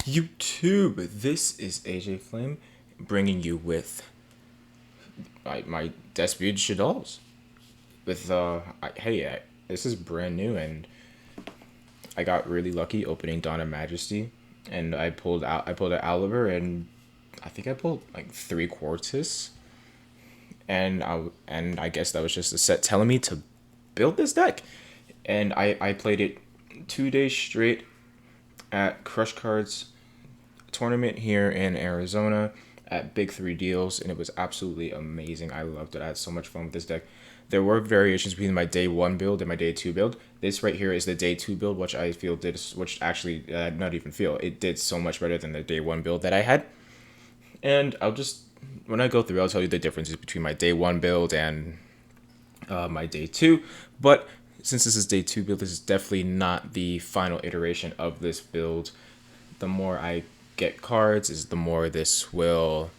YouTube, this is AJ Flame bringing you with my Despia Shaddolls. This is brand new, and I got really lucky opening Dawn of Majesty, and I pulled an Oliver, and I think I pulled like 3 Quartus, and I guess that was just the set telling me to build this deck, and I played it 2 days straight at CrushCards tournament here in Arizona at Big Three Deals, and it was absolutely amazing. I loved it. I had so much fun with this deck. There were variations between my day 1 build and my day 2 build. This right here is the day 2 build, which I feel which actually, not even feel, it did so much better than the day 1 build that I had. And when I go through, I'll tell you the differences between my day 1 build and my day 2. But since this is day 2 build, this is definitely not the final iteration of this build. The more I get cards, is the more this will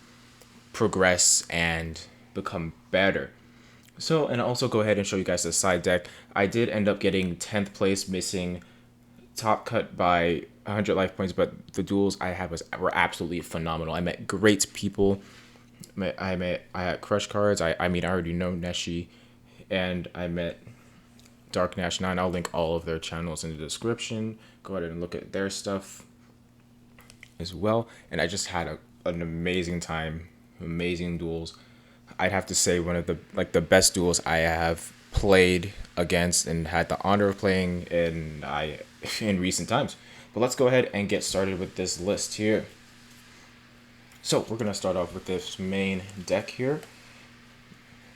progress and become better. So, and I'll also go ahead and show you guys the side deck. I did end up getting 10th place, missing top cut by 100 life points, but the duels I had were absolutely phenomenal. I met great people. I had CrushCards. I already know Neshi, and I met Dark Nash 9. I'll link all of their channels in the description. Go ahead and look at their stuff as well. And I just had an amazing time, amazing duels. I'd have to say one of the best duels I have played against and had the honor of playing in recent times. But let's go ahead and get started with this list here. So we're gonna start off with this main deck here.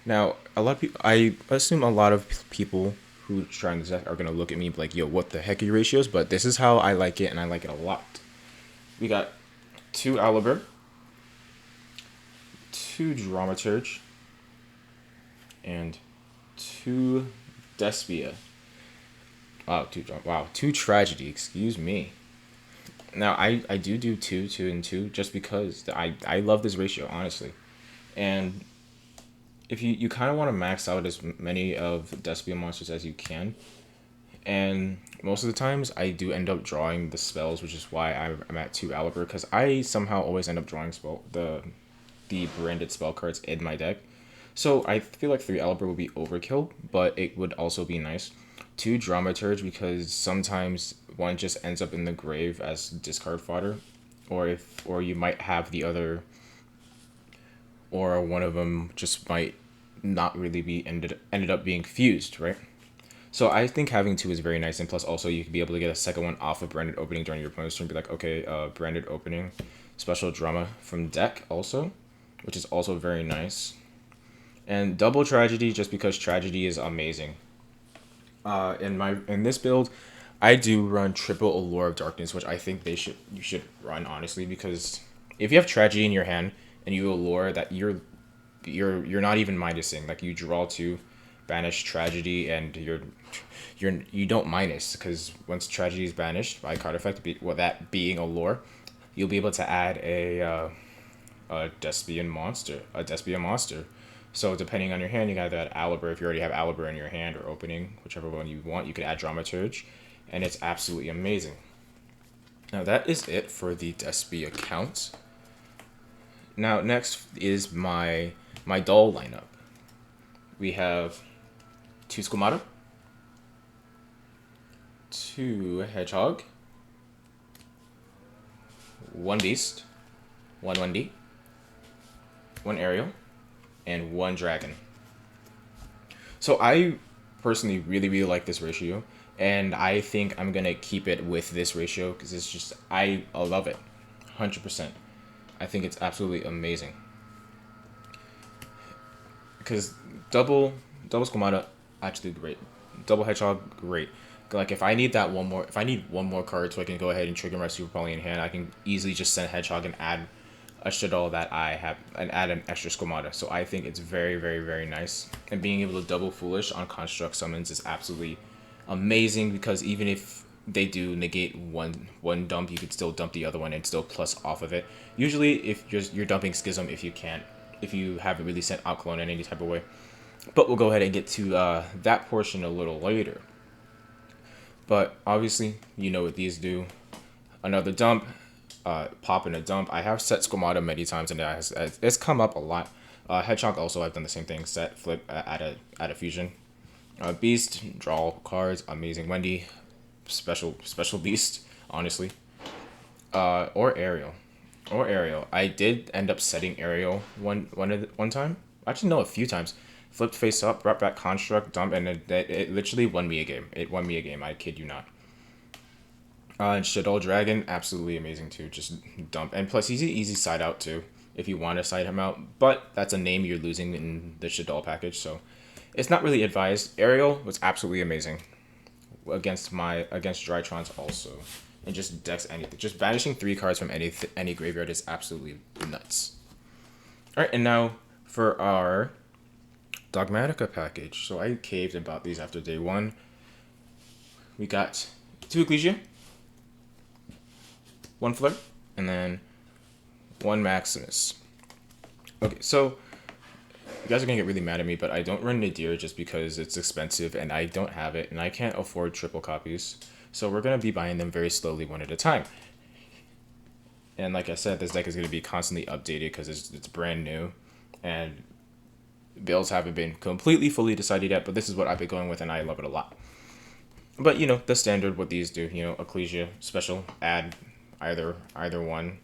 Now, I assume a lot of people who try this deck are gonna look at me like, "Yo, what the heck are your ratios?" But this is how I like it, and I like it a lot. We got 2 Aliber, 2 Dramaturge, and 2 Despia. Wow, 2 Tragedy, excuse me. Now, I do 2, 2, and 2 just because I love this ratio, honestly. And if you kind of want to max out as many of Despia monsters as you can. And most of the times, I do end up drawing the spells, which is why I'm at 2 Aliber, because I somehow always end up drawing the branded spell cards in my deck. So I feel like 3 Aliber would be overkill, but it would also be nice. 2 Dramaturge, because sometimes one just ends up in the grave as discard fodder, or you might have the other, or one of them just might not really be ended up being fused, right? So I think having 2 is very nice, and plus also you could be able to get a second one off of branded opening during your opponent's turn. Be like, okay, branded opening, special drama from deck also, which is also very nice. And double Tragedy, just because Tragedy is amazing. In this build, I do run triple Allure of Darkness, which I think you should run, honestly, because if you have Tragedy in your hand and you Allure, that you're not even minusing. Like, you draw 2, banish Tragedy, and you don't minus, because once Tragedy is banished by card effect, that being Allure, you'll be able to add a Despia monster. So depending on your hand, you can either add Aliber if you already have Aliber in your hand, or opening, whichever one you want. You could add Dramaturge, and it's absolutely amazing. Now that is it for the Despia count. Now next is my doll lineup. We have 2 Squamata, 2 Hedgehog, 1 Beast, 1 Wendy, 1 Ariel, and 1 Dragon. So I personally really like this ratio, and I think I'm gonna keep it with this ratio because it's just, I love it 100%. I think it's absolutely amazing, because double Squamata, actually great. Double Hedgehog, great. Like, if I need one more card so I can go ahead and trigger my Super Poly in hand, I can easily just send Hedgehog and add a Shaddoll that I have, and add an extra Squamata. So I think it's very nice. And being able to double Foolish on Construct summons is absolutely amazing, because even if they do negate one dump, you could still dump the other one and still plus off of it. Usually, if you're dumping Schism if you haven't really sent out Clone in any type of way. But we'll go ahead and get to that portion a little later. But obviously, you know what these do. Another dump, pop and a dump. I have set Squamata many times, and it's come up a lot. Hedgehog also, I've done the same thing. Set, flip, add a fusion. Beast, draw cards. Amazing Wendy, special beast. Honestly, or Ariel. I did end up setting Ariel one time. Actually, no, a few times. Flipped face up, brought back construct, dump, and it literally won me a game. It won me a game. I kid you not. And Shaddoll Dragon, absolutely amazing too. Just dump, and plus he's an easy side out too if you want to side him out. But that's a name you're losing in the Shaddoll package, so it's not really advised. Ariel was absolutely amazing against Drytrons also. And just decks anything. Just banishing 3 cards from any graveyard is absolutely nuts. Alright, and now for our Dogmatica package. So I caved about these after day 1. We got 2 Ecclesia, 1 Flare, and then 1 Maximus. Okay, so you guys are gonna get really mad at me, but I don't run Nadir just because it's expensive and I don't have it, and I can't afford triple copies. So we're going to be buying them very slowly, one at a time. And like I said, this deck is going to be constantly updated because it's brand new. And builds haven't been completely fully decided yet, but this is what I've been going with and I love it a lot. But, you know, the standard, what these do, you know, Ecclesia, special, add either one.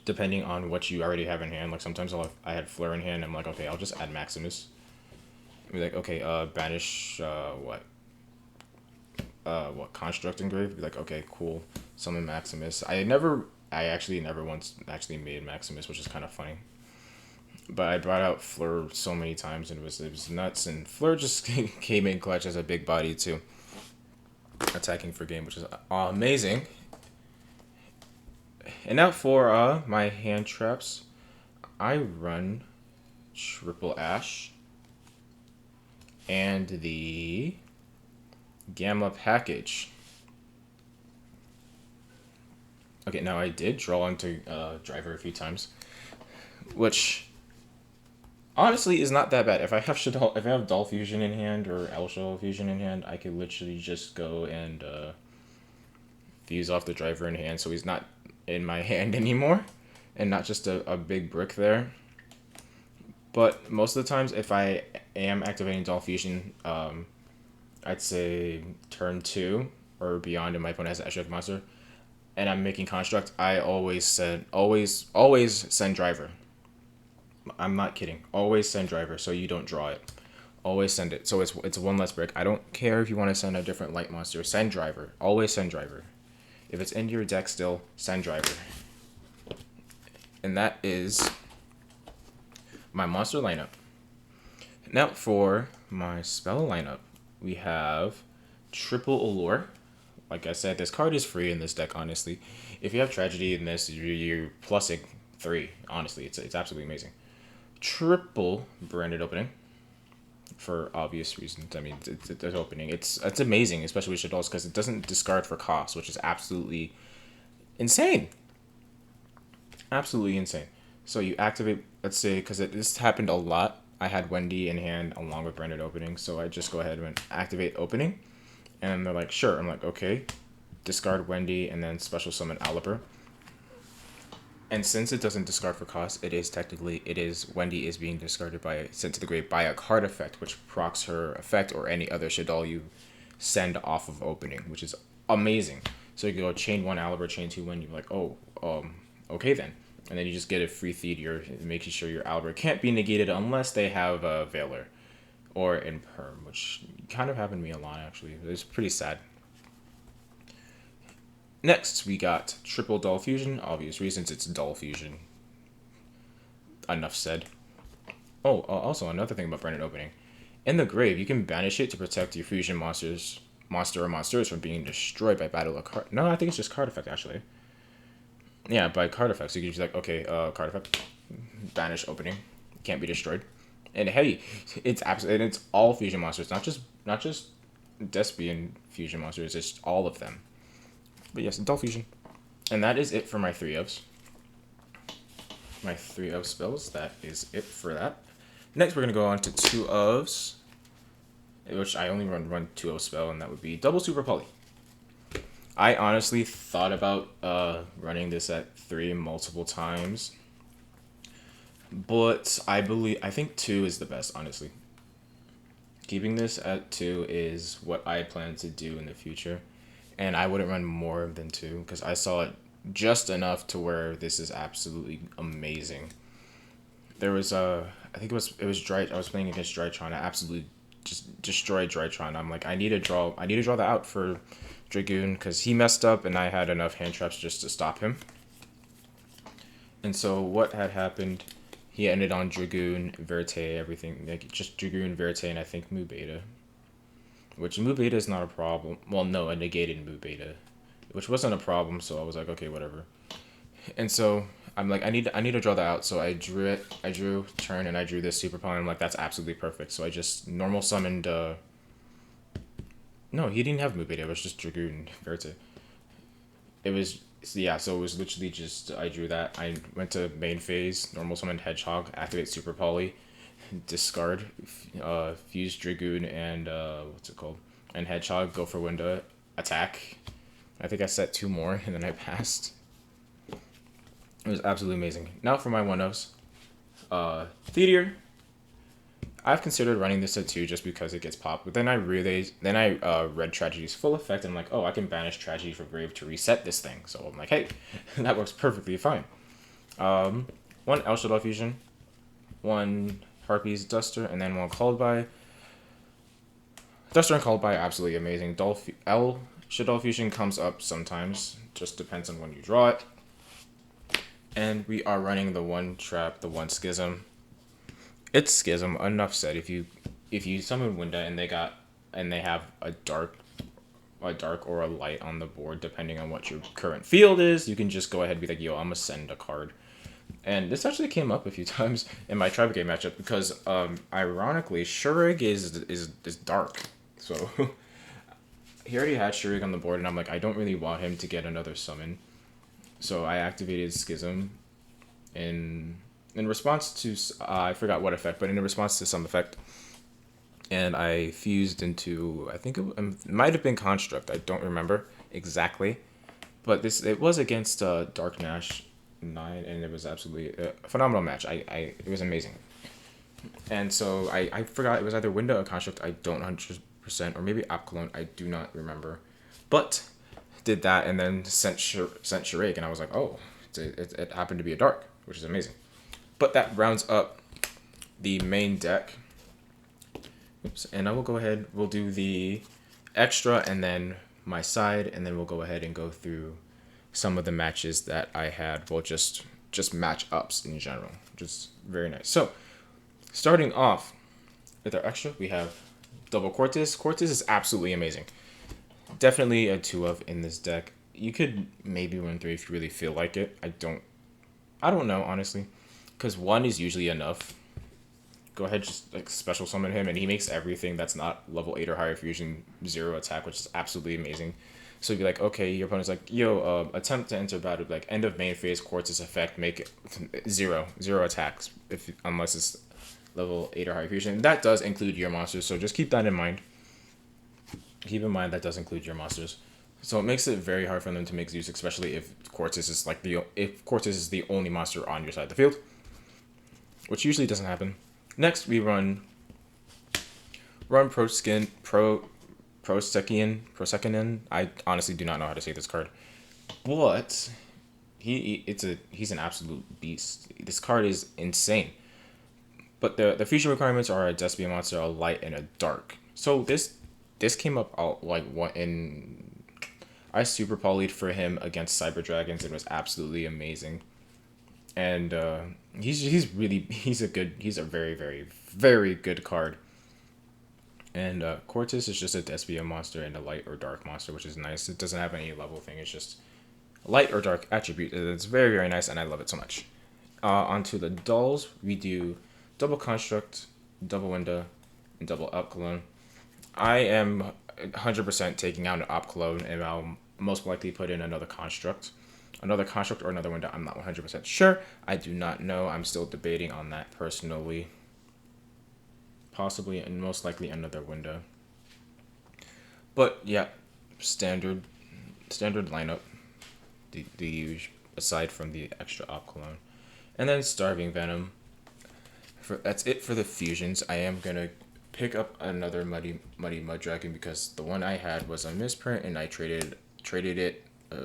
Depending on what you already have in hand. Like sometimes I had Flare in hand, I'm like, okay, I'll just add Maximus. Be like, okay, banish, construct engrave. Be like, okay, cool, summon Maximus. I actually never once actually made Maximus, which is kind of funny. But I brought out Fleur so many times and it was nuts, and Fleur just came in clutch as a big body too, attacking for game, which is amazing. And now for my hand traps, I run Triple Ash and the Gamma package. Okay, now I did draw into Driver a few times, which honestly is not that bad. If I have Doll Fusion in hand or Elshell Fusion in hand, I could literally just go and fuse off the Driver in hand, so he's not in my hand anymore, and not just a big brick there. But most of the times, if I am activating Doll Fusion, I'd say turn 2 or beyond, and my opponent has an Eshek monster, and I'm making construct, I always send Driver. I'm not kidding. Always send Driver, so you don't draw it. Always send it. So it's 1 less brick. I don't care if you want to send a different light monster. Send Driver. Always send Driver. If it's in your deck still, send Driver. And that is my monster lineup. Now for my spell lineup, we have Triple Allure. Like I said, this card is free in this deck, honestly. If you have Tragedy in this, you're plussing 3. Honestly, it's absolutely amazing. Triple Branded Opening, for obvious reasons. I mean, it's opening. It's amazing, especially with Shaddolls, because it doesn't discard for cost, which is absolutely insane. Absolutely insane. So you activate, let's say, because this happened a lot. I had Wendy in hand along with Branded Opening, so I just go ahead and activate Opening. And they're like, sure. I'm like, okay. Discard Wendy and then special summon Aliper. And since it doesn't discard for cost, Wendy is being discarded sent to the grave by a card effect, which procs her effect or any other Shaddoll you send off of Opening, which is amazing. So you can go chain 1 Aliper, chain 2 Wendy. You're like, okay then. And then you just get a free feed. You're making sure your Aliper can't be negated unless they have a Veiler or in Perm, which kind of happened to me a lot, actually. It's pretty sad. Next, we got Triple Doll Fusion. Obvious reasons, it's Doll Fusion. Enough said. Oh, also another thing about Branded Opening. In the grave, you can banish it to protect your fusion monster or monsters from being destroyed by battle of card. No, I think it's just card effect, actually. Yeah, by card effect. So you can just be like, okay, card effect, banish Opening, can't be destroyed. And hey, it's all fusion monsters, not just Despian fusion monsters, it's just all of them. But yes, Doll Fusion. And that is it for my 3-ofs. My 3-of spells, that is it for that. Next, we're going to go on to 2-ofs, which I only run 2-of spell, and that would be Double Super Poly. I honestly thought about running this at 3 multiple times, but I think 2 is the best, honestly. Keeping this at 2 is what I plan to do in the future, and I wouldn't run more than 2 because I saw it just enough to where this is absolutely amazing. There was I think it was Dry. I was playing against Drytron. I absolutely just destroyed Drytron. I'm like, I need to draw that out for Dragoon because he messed up and I had enough hand traps just to stop him. And so what had happened? He ended on Dragoon, Verte, everything like just Dragoon, Verte, and I think Mu Beta. Which Mu Beta is not a problem. Well, no, I negated Mu Beta, which wasn't a problem. So I was like, okay, whatever. And so I'm like, I need to draw that out. So I drew it. I drew turn and I drew this super pawn. I'm like, that's absolutely perfect. So I just normal summoned. No, he didn't have Mu Beta. It was just Dragoon, Verte. It was yeah, so it was literally just I drew that. I went to main phase, normal summon Hedgehog, activate Super Poly, discard, fuse Dragoon and what's it called? And Hedgehog, go for window, attack. I think I set 2 more and then I passed. It was absolutely amazing. Now for my 1-0s. Theater. I've considered running this at 2 just because it gets popped, but then I read Tragedy's full effect and I'm like, oh, I can banish Tragedy for Grave to reset this thing. So I'm like, hey, that works perfectly fine. 1 El Shaddoll Fusion, 1 Harpy's Duster, and then 1 Called By. Duster and Called By, absolutely amazing. El Shaddoll Fusion comes up sometimes, just depends on when you draw it. And we are running the 1 Trap, the 1 Schism. It's Schism. Enough said. If you summon Winda and they have a dark or a light on the board, depending on what your current field is, you can just go ahead and be like, yo, I'm gonna send a card. And this actually came up a few times in my Tribe Game matchup because ironically Shurig is dark. So he already had Shurig on the board and I'm like, I don't really want him to get another summon. So I activated Schism in response to, I forgot what effect, but in response to some effect. And I fused into, I think it might have been Construct. I don't remember exactly. But it was against Dark Nash 9, and it was absolutely a phenomenal match. It was amazing. And so I forgot, it was either Window or Construct. I don't 100%, or maybe Apcalone. I do not remember. But did that and then sent Shurig, and I was like, oh, it happened to be a Dark, which is amazing. But that rounds up the main deck. Oops, and I will go ahead, we'll do the extra and then my side, and then we'll go ahead and go through some of the matches that I had, well, just match-ups in general. Just very nice. So, starting off with our extra, we have double Cortez. Cortez is absolutely amazing. Definitely a 2 of in this deck. You could maybe run 3 if you really feel like it. I don't know, honestly. Because 1 is usually enough. Go ahead, just like special summon him, and he makes everything that's not level 8 or higher fusion 0 attack, which is absolutely amazing. So you'd be like, okay, your opponent's like, yo, attempt to enter battle, like end of main phase, Quartz's effect, make it 0 attacks, unless it's level 8 or higher fusion. And that does include your monsters, so just keep that in mind. Keep in mind that does include your monsters. So it makes it very hard for them to make Zeus, especially if Quartz is the only monster on your side of the field, which usually doesn't happen. Next, we run Prosekian. I honestly do not know how to say this card, but he's an absolute beast. This card is insane. But the fusion requirements are a Despia monster, a light, and a dark. So this came up I super polyed for him against Cyber Dragons. It was absolutely amazing. And he's a very, very, very good card. And Cortez is just a Despia monster and a light or dark monster, which is nice. It doesn't have any level thing. It's just light or dark attribute. It's very, very nice, and I love it so much. Onto the dolls, we do double Construct, double Winda, and double Up Cologne. I am 100% taking out an Op Cologne, and I'll most likely put in another Construct or another Window. I'm not 100% sure. I do not know. I'm still debating on that personally. Possibly and most likely another Window. But yeah, standard standard lineup, the usual, aside from the extra op cologne, and then Starving Venom. That's it for the fusions. I am gonna pick up another Muddy Mud Dragon because the one I had was a misprint and I traded it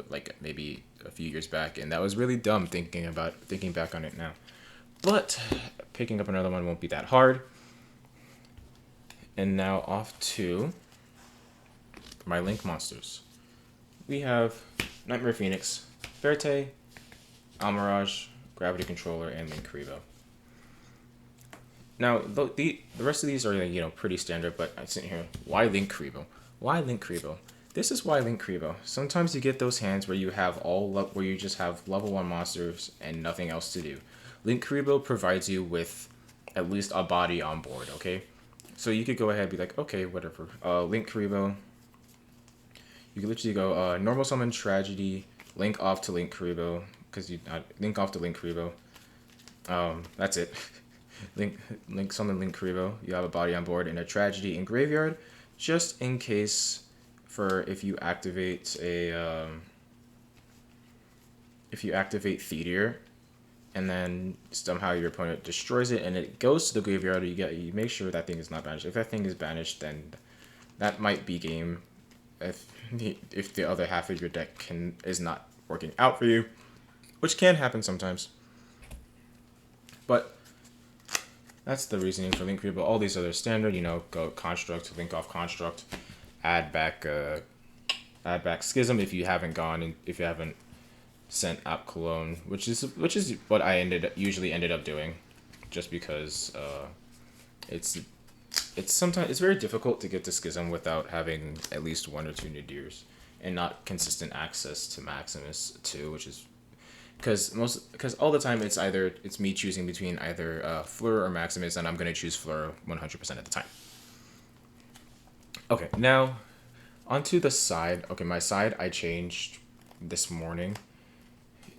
like maybe a few years back, and that was really dumb thinking back on it now. But picking up another one won't be that hard. And now off to my Link monsters. We have Nightmare Phoenix, Verte, Almirage, Gravity Controller, and Link Revo. Now, the rest of these are pretty standard, but I'm sitting here, why Link Revo? Why Link Revo? This is why Link Revo. Sometimes you get those hands where you just have level 1 monsters and nothing else to do. Link Revo provides you with at least a body on board, okay? So you could go ahead and be like, okay, whatever. Link Revo. You could literally go normal summon Tragedy, link off to Link Revo, because you link off to Link Revo. That's it. link summon Link Revo. You have a body on board and a Tragedy in graveyard, just in case for if you activate Theater, and then somehow your opponent destroys it and it goes to the graveyard, you make sure that thing is not banished. If that thing is banished, then that might be game. If the other half of your deck is not working out for you, which can happen sometimes. But that's the reasoning for Link Revo. All these other standard, go Construct, link off Construct, add back Schism if you haven't sent App Cologne, which is what I usually ended up doing, just because it's very difficult to get to Schism without having at least 1 or 2 Nadirs and not consistent access to Maximus too, which is because all the time it's me choosing between either Fleur or Maximus, and I'm gonna choose Fleur 100% of the time. Okay, now onto the side. Okay, my side I changed this morning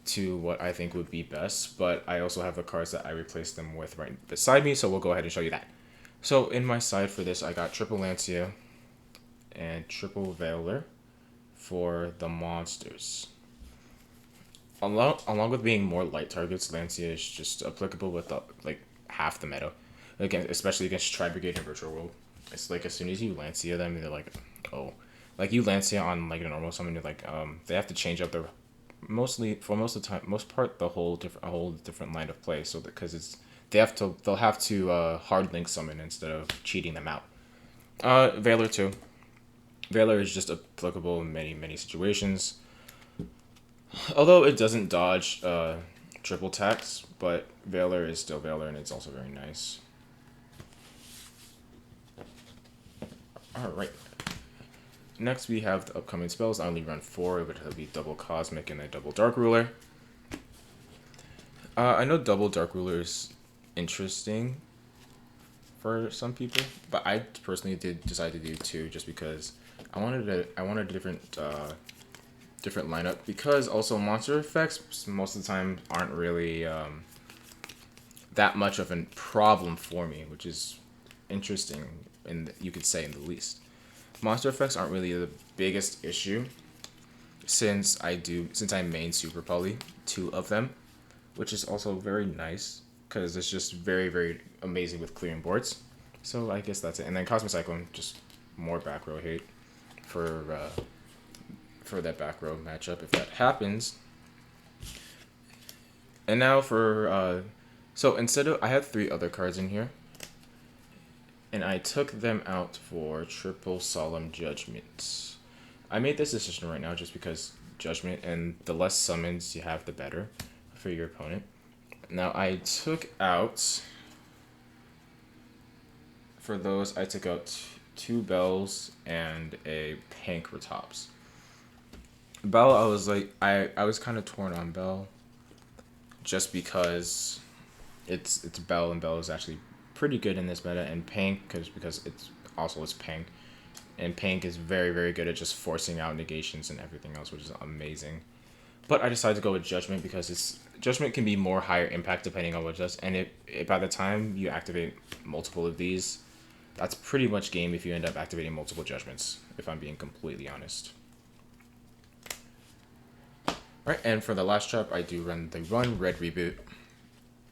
to what I think would be best, but I also have the cards that I replaced them with right beside me, so we'll go ahead and show you that. So in my side for this, I got triple Lancia and triple Veiler for the monsters. Along with being more light targets, Lancia is just applicable with half the meta, again, especially against Tri-Brigade and Virtual World. It's like as soon as you Lancia them, they're like, oh, like you Lancia on like a normal summon, you're like they have to change up their most part the whole different line of play, so because they'll have to hard link summon instead of cheating them out. Veiler too. Veiler is just applicable in many situations. Although it doesn't dodge triple tax, but Veiler is still Veiler, and it's also very nice. Alright. Next we have the upcoming spells. I only run 4, but it'll be double Cosmic and a double Dark Ruler. I know double Dark Ruler is interesting for some people, but I personally did decide to do 2 just because I wanted a different lineup, because also monster effects most of the time aren't really that much of a problem for me, which is interesting, and you could say in the least. Monster effects aren't really the biggest issue since I main Super Poly 2 of them, which is also very nice because it's just very, very amazing with clearing boards. So I guess that's it. And then Cosmic Cyclone, just more back row hate for that back row matchup if that happens. And now for so I had 3 other cards in here, and I took them out for triple Solemn Judgments. I made this decision right now just because Judgment, and the less summons you have, the better for your opponent. Now I took out, for those, I took out 2 Bells and a Pankratops. Bell, I was like, I was kind of torn on Bell, just because it's Bell, and Bell is actually pretty good in this meta, and Pank because it's Pank, and Pank is very, very good at just forcing out negations and everything else, which is amazing. But I decided to go with Judgment because Judgment can be more higher impact depending on what it does, and by the time you activate multiple of these, that's pretty much game if you end up activating multiple Judgments, if I'm being completely honest. Right, and for the last trap, I do run the Red Reboot.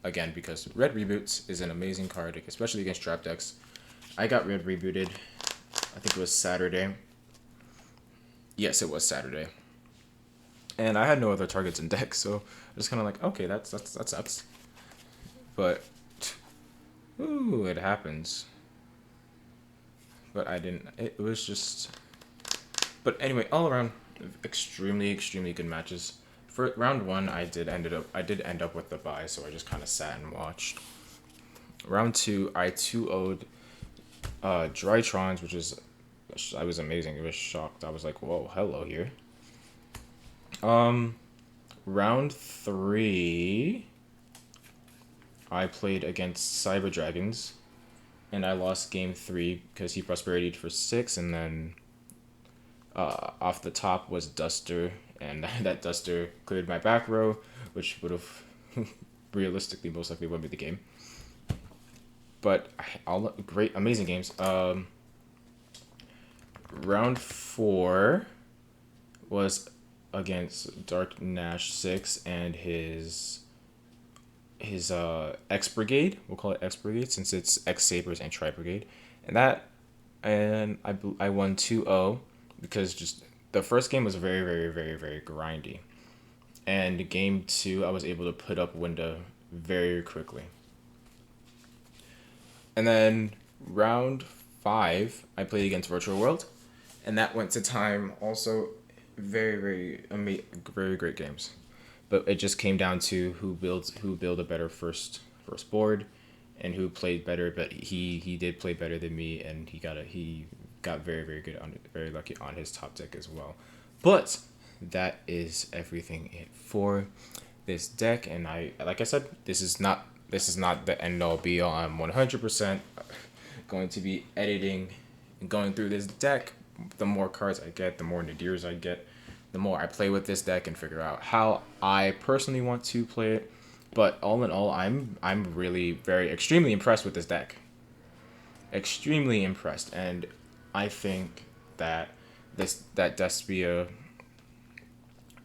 Again, because Red Reboots is an amazing card, especially against trap decks. I got Red Rebooted, I think it was Saturday. Yes, it was Saturday. And I had no other targets in deck, so I was kind of like, okay, that sucks. But, ooh, it happens. But I didn't, it was just... But anyway, all around, extremely good matches. For round one, I did end up with the bye, so I just kind of sat and watched. Round two, I 2-0'd Drytrons, which is, I was amazing. I was shocked. I was like, whoa, hello here. Round three, I played against Cyber Dragons, and I lost game 3 because he prosperitied for 6, and then off the top was Duster, and that Duster cleared my back row, which would have realistically most likely won me the game. But all great, amazing games. Round 4 was against Dark Nash 6 and his X Brigade. We'll call it X Brigade since it's X Sabers and Tri Brigade, and I won 2-0 because just the first game was very grindy, and game 2 I was able to put up window very quickly. And then round 5 I played against Virtual World, and that went to time also. Very great games, but it just came down to who build a better first board, and who played better. But he did play better than me, and he got very good very lucky on his top deck as well. But that is everything for this deck, and like I said, this is not the end all be all. I'm 100% going to be editing and going through this deck. The more cards I get, the more nadirs I get, the more I play with this deck and figure out how I personally want to play it. But all in all, I'm really extremely impressed with this deck. Extremely impressed, and I think that Despia,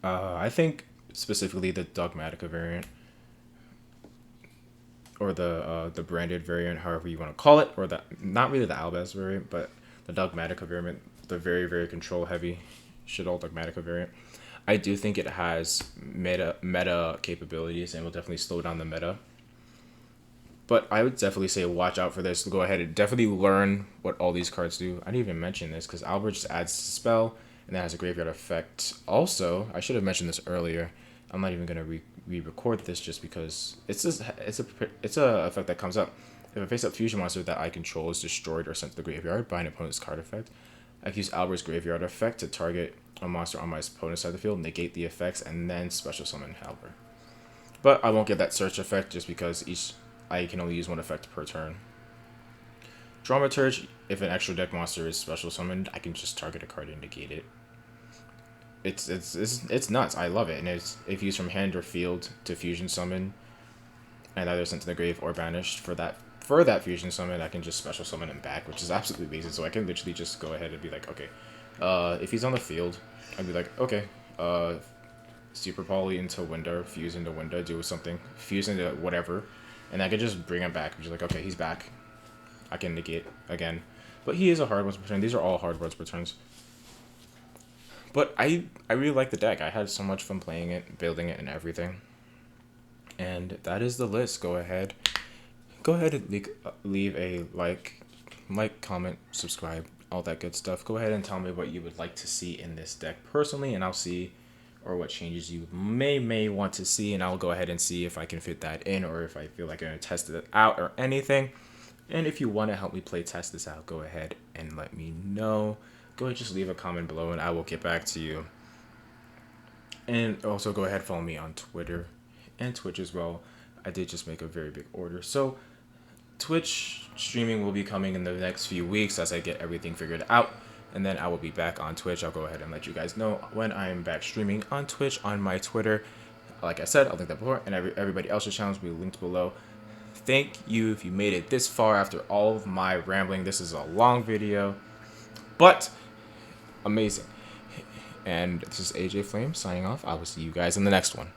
I think specifically the Dogmatica variant, or the branded variant, however you want to call it, or not really the Albaz variant, but the Dogmatica variant, the very control heavy Shaddoll Dogmatica variant. I do think it has meta capabilities and will definitely slow down the meta. But I would definitely say watch out for this. Go ahead and definitely learn what all these cards do. I didn't even mention this because Albert just adds a spell and that has a graveyard effect. Also, I should have mentioned this earlier. I'm not even gonna re-record this just because it's a effect that comes up. If a face-up fusion monster that I control is destroyed or sent to the graveyard by an opponent's card effect, I can use Albert's graveyard effect to target a monster on my opponent's side of the field, negate the effects, and then special summon Albert. But I won't get that search effect just because I can only use one effect per turn. Dramaturge, if an extra deck monster is special summoned, I can just target a card and negate it. It's nuts. I love it, and if used from hand or field to fusion summon, and either sent to the grave or banished for that fusion summon, I can just special summon him back, which is absolutely amazing. So I can literally just go ahead and be like, okay, if he's on the field, I'd be like, okay, Super Poly into window, fuse into window, do something, fuse into whatever, and I could just bring him back. Just like, okay, he's back. I can negate again, but he is a hard once per turn. These are all hard words per turns. But I really like the deck. I had so much fun playing it, building it, and everything. And that is the list. Go ahead and leave a like, comment, subscribe, all that good stuff. Go ahead and tell me what you would like to see in this deck personally, and I'll see, or what changes you may want to see, and I'll go ahead and see if I can fit that in, or if I feel like I'm going to test it out or anything. And if you want to help me play test this out, go ahead and let me know. Go ahead, just leave a comment below, and I will get back to you. And also go ahead, follow me on Twitter and Twitch as well. I did just make a very big order. So Twitch streaming will be coming in the next few weeks as I get everything figured out. And then I will be back on Twitch. I'll go ahead and let you guys know when I am back streaming on Twitch on my Twitter. Like I said, I'll link that before, and everybody else's channels will be linked below. Thank you if you made it this far after all of my rambling. This is a long video, but amazing. And this is AJ Flame signing off. I will see you guys in the next one.